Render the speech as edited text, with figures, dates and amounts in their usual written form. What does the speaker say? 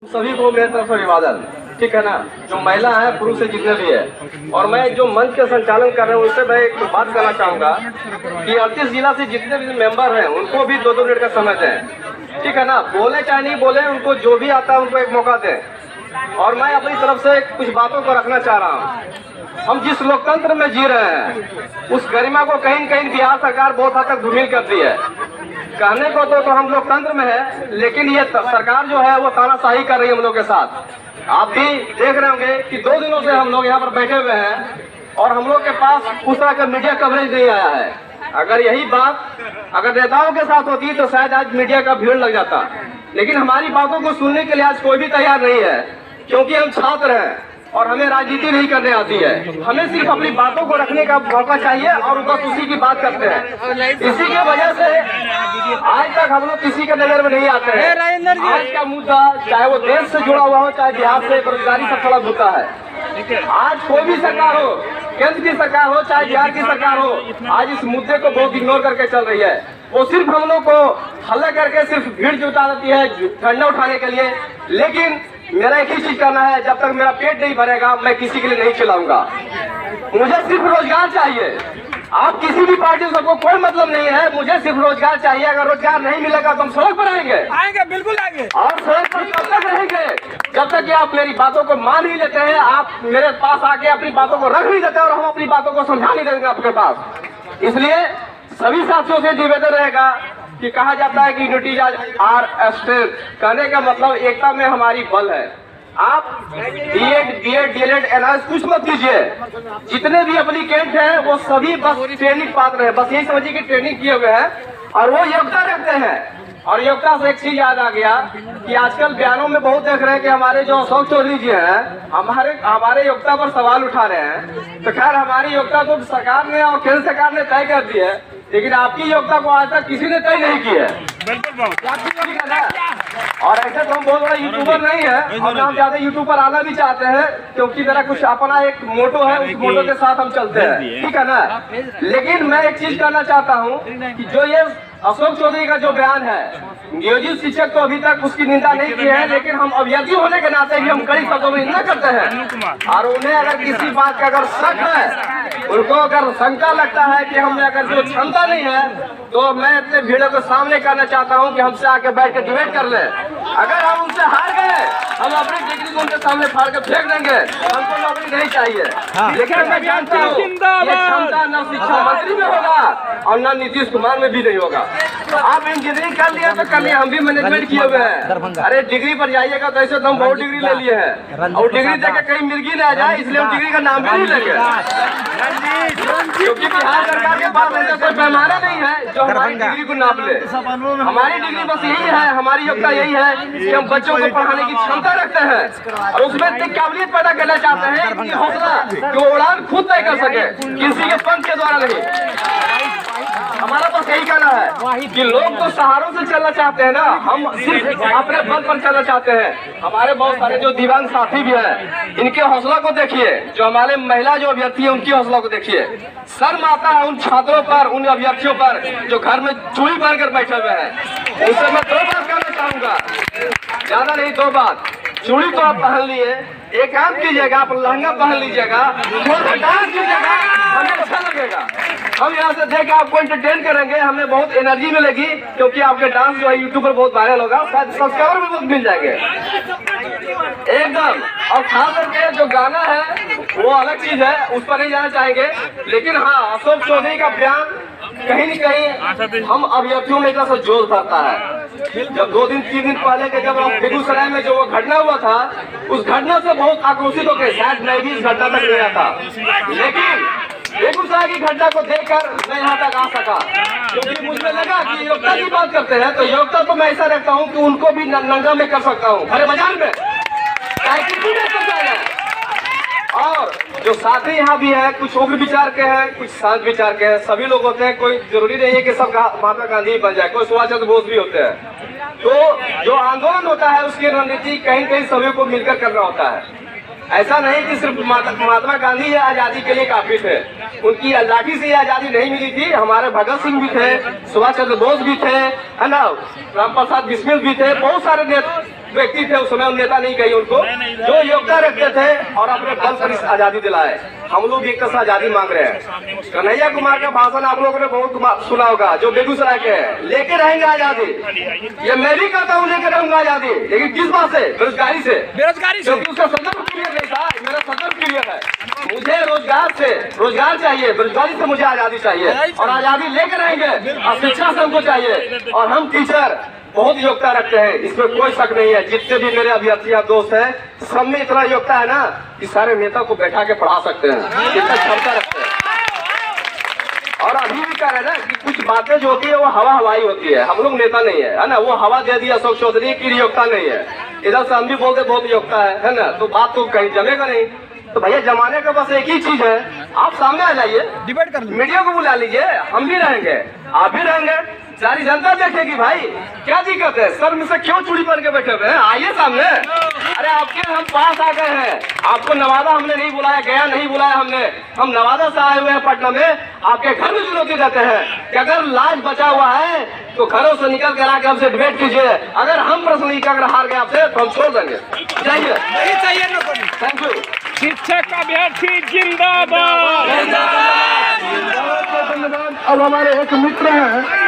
सभी को मेरी तरफ से अभिवादन, ठीक है ना। जो महिला है पुरुष से जितने भी है, और मैं जो मंच के संचालन कर रहा हूँ उससे मैं एक बात करना चाहूँगा कि 38 जिला से जितने भी मेंबर हैं उनको भी 2-2 मिनट का समय दें, ठीक है ना। बोले चाहे नहीं बोले, उनको जो भी आता है उनको एक मौका दें। और मैं अपनी तरफ से कुछ बातों को रखना चाह रहा हूँ। हम जिस लोकतंत्र में जी रहे हैं उस गरिमा को कहीं कहीं बिहार सरकार बहुत हद तक धूमिल करती है। कहने को तो हम लोकतंत्र में है, लेकिन ये सरकार जो है वो तानाशाही कर रही है हम लोग के साथ। आप भी देख रहे होंगे कि 2 दिनों से हम लोग यहाँ पर बैठे हुए हैं और हम लोग के पास उस तरह का मीडिया कवरेज नहीं आया है। अगर यही बात अगर नेताओं के साथ होती तो शायद आज मीडिया का भीड़ लग जाता, लेकिन हमारी बातों को सुनने के लिए आज कोई भी तैयार नहीं है, क्योंकि हम छात्र हैं और हमें राजनीति नहीं करने आती है। हमें सिर्फ अपनी बातों को रखने का मौका चाहिए और बस उसी की बात करते हैं। इसी की वजह से आज तक हम लोग किसी के नजर में नहीं आते हैं। आज का मुद्दा चाहे वो देश से जुड़ा हुआ हो चाहे बिहार से बेरोजगारी सबसे बड़ा मुद्दा है। आज कोई भी सरकार हो, केंद्र की सरकार हो चाहे बिहार की सरकार हो, आज इस मुद्दे को बहुत इग्नोर करके चल रही है। वो सिर्फ हम लोग को हल्ला करके सिर्फ भीड़ जुटा देती है झंडा उठाने के लिए। लेकिन मेरा एक ही चीज करना है, जब तक मेरा पेट नहीं भरेगा मैं किसी के लिए नहीं खिलाऊंगा। मुझे सिर्फ रोजगार चाहिए। आप किसी भी पार्टी से कोई मतलब नहीं है, मुझे सिर्फ रोजगार चाहिए। अगर रोजगार नहीं मिलेगा तो हम सड़क पर आएंगे, बिल्कुल आएंगे। और सड़क पर कब तक रहेंगे? जब तक कि आप मेरी बातों को मान ही लेते हैं, आप मेरे पास आके अपनी बातों को रख नहीं देते और हम अपनी बातों को समझा नहीं देंगे आपके पास। इसलिए सभी साथियों से निवेदन रहेगा कि कहा जाता है कि यूनिटी आर स्ट्रेंथ, कहने का मतलब एकता में हमारी बल है। आप बीएड डीएलएड एनआरएस कुछ मत कीजिए, जितने भी एप्लीकेंट हैं वो सभी बस ट्रेनिंग पात्र हैं। बस यही समझिए कि ट्रेनिंग किए हुए हैं और वो योग्यता रखते हैं। और योग्यता से एक चीज याद आ गया कि आजकल बयानों में बहुत देख रहे हैं कि हमारे जो अशोक चौधरी जी हैं हमारे योग्यता पर सवाल उठा रहे हैं। तो खैर हमारी योग्यता तो सरकार ने और केंद्र सरकार ने तय कर दी है, लेकिन आपकी योग्यता को आज तक किसी ने तय नहीं की है। और ऐसे तो हम बहुत बड़ा यूट्यूबर नहीं है और हम ज्यादा यूट्यूब पर आना भी चाहते हैं, क्योंकि मेरा कुछ अपना एक मोटो है, उस मोटो के साथ हम चलते हैं, ठीक है ना। लेकिन मैं एक चीज करना चाहता हूँ कि जो ये अशोक चौधरी का जो बयान है, नियोजित शिक्षक तो अभी तक उसकी निंदा नहीं की है, लेकिन हम अभ्यर्थी होने के नाते भी हम कड़ी शब्दों में निंदा करते हैं। और उन्हें अगर किसी बात का अगर शक है, उनको अगर शंका लगता है कि हमें अगर जो क्षमता नहीं है, तो मैं अपने भीड़ को सामने करना चाहता हूं कि हमसे आके बैठ के डिबेट कर ले। अगर हम उनसे हार गए, हम अपनी डिग्री को उनके सामने फाड़ के फेंक देंगे, हमको नौकरी नहीं चाहिए। लेकिन मैं जानता हूँ ये क्षमता न शिक्षा मंत्री में होगा और न नीतीश कुमार में भी नहीं होगा। आप इंजीनियरिंग कर लिया तो कर लिया, हम भी मैनेजमेंट किए हुए हैं। अरे डिग्री पर जाइएगा तो ऐसे तो हम बहुत डिग्री ले लिए हैं, और डिग्री देकर कहीं मिर्गी ना आ जाए इसलिए हम डिग्री का नाम भी नहीं लेंगे, क्योंकि बिहार सरकार के पास ऐसा कोई पैमाना नहीं है जो हमारी डिग्री को नाप ले। हमारी डिग्री बस यही है, हमारी योग्यता यही है कि हम बच्चों को पढ़ाने की क्षमता रखते हैं और उसमें इतनी काबिलियत पैदा करना चाहते हैं, इतनी हौसला कि वो उड़ान खुद तय कर सके, किसी के पंख के द्वारा नहीं। हमारा बस यही कहना है कि लोग तो सहारों से चलना चाहते हैं ना, हम सिर्फ अपने बल पर चलना चाहते हैं। हमारे बहुत सारे जो दिव्यांग साथी भी हैं, इनके हौसला को देखिए। जो हमारे महिला जो अभ्यर्थी है उनकी हौसला को देखिए। शर्म आता है उन छात्रों पर, उन अभ्यर्थियों पर जो घर में चूड़ी पहन कर बैठे हुए हैं। उनसे मैं 2 बात कहना चाहूंगा, ज्यादा नहीं 2 बात। चूड़ी तो आप पहन लिए, एक काम कीजिएगा, आप लहंगा पहन लीजिएगा, थोड़ा डांस कीजिएगा, हमें अच्छा लगेगा। हम यहाँ से देख आपको एंटरटेन करेंगे, हमें बहुत एनर्जी मिलेगी, क्योंकि आपके डांस जो है यूट्यूब पर बहुत वायरल होगा, शायद सब्सक्राइबर भी बहुत मिल जाएंगे एकदम। और खास करके जो गाना है वो अलग चीज है, उस पर नहीं जाना चाहेंगे। लेकिन हाँ, अशोक चौधरी का बयान कहीं न कहीं हम अभ्यर्थियों में एक जोश भरता है। जब 2 दिन 3 दिन पहले के जब बेगूसराय में जो वो घटना हुआ था, उस घटना से बहुत आक्रोशित हो गए। शायद मैं भी इस घटना तक नहीं आता, लेकिन बेगूसराय की घटना को देखकर मैं यहाँ तक आ सका, क्योंकि मुझे लगा कि योग्यता की बात करते हैं तो योग्यता तो मैं ऐसा रखता हूँ कि उनको भी नंगा में कर सकता हूँ, हरे मैदान में और जो साथी यहाँ भी है, कुछ उग्र विचार के हैं, कुछ शांत विचार के हैं, सभी लोग होते हैं। कोई जरूरी नहीं है कि सब महात्मा गांधी बन जाए, कोई सुभाष चंद्र बोस भी होते हैं। तो जो आंदोलन होता है उसकी रणनीति कहीं कहीं सभी को मिलकर करना होता है। ऐसा नहीं कि सिर्फ महात्मा गांधी आजादी के लिए काफी थे, उनकी लाठी से आजादी नहीं मिली थी। हमारे भगत सिंह भी थे, सुभाष चंद्र बोस भी थे, है ना, राम प्रसाद बिस्मिल भी थे, बहुत सारे व्यक्ति थे उस समय, उन नेता नहीं कही उनको, जो योग्यता रखते थे और अपने बल पर इस आजादी दिलाए। हम लोग एक तरह से आजादी मांग रहे हैं। कन्हैया कुमार का भाषण आप लोगों ने बहुत सुना होगा, जो बेगूसराय के हैं, लेके रहेंगे आजादी। ये मैं भी कहता हूँ लेके रहूंगा आजादी, लेकिन किस बात से? बेरोजगारी से। क्योंकि उसका संदर्भ क्लियर नहीं था, मेरा संदर्भ क्लियर है। मुझे रोजगार चाहिए, बेरोजगारी से मुझे आजादी चाहिए और आजादी लेके रहेंगे। और शिक्षा से हमको चाहिए, और हम टीचर बहुत योग्यता रखते हैं, इसमें कोई शक नहीं है। जितने भी मेरे अभ्यर्थी दोस्त हैं, सब में इतना योग्यता है ना कि सारे नेता को बैठा के पढ़ा सकते हैं, इतना क्षमता रखते हैं। और अभी भी कह रहे हैं ना कि कुछ बातें जो होती है वो हवाई होती है, हम लोग नेता नहीं है ना। वो हवा दे दिया अशोक चौधरी की योग्यता नहीं है, इधर से हम भी बोलते बहुत योग्यता है ना, तो बात तो कहीं जमेगा नहीं। तो भैया जमाने का बस एक ही चीज है, आप सामने आ जाइए, डिबेट कर लीजिए, मीडिया को बुला लीजिए, हम भी रहेंगे, आप भी रहेंगे, सारी जनता देखेगी भाई क्या दिक्कत है, सर में से क्यों चूड़ी पहन के बैठे हुए हैं, आइए सामने। अरे आपके हम पास आ गए हैं, आपको नवादा हमने नहीं बुलाया, गया नहीं बुलाया हमने, हम नवादा से आए हुए हैं पटना में, आपके घर में चुनौती देते हैं कि अगर लाज बचा हुआ है तो घरों से निकल कर आके हमसे डिबेट कीजिए। अगर हम प्रश्न नहीं कर हार गए आपसे तो हम छोड़ देंगे, जाइए। Thank you. शिक्षक अभ्यर्थी जिंदाबाद। अब हमारे एक मित्र हैं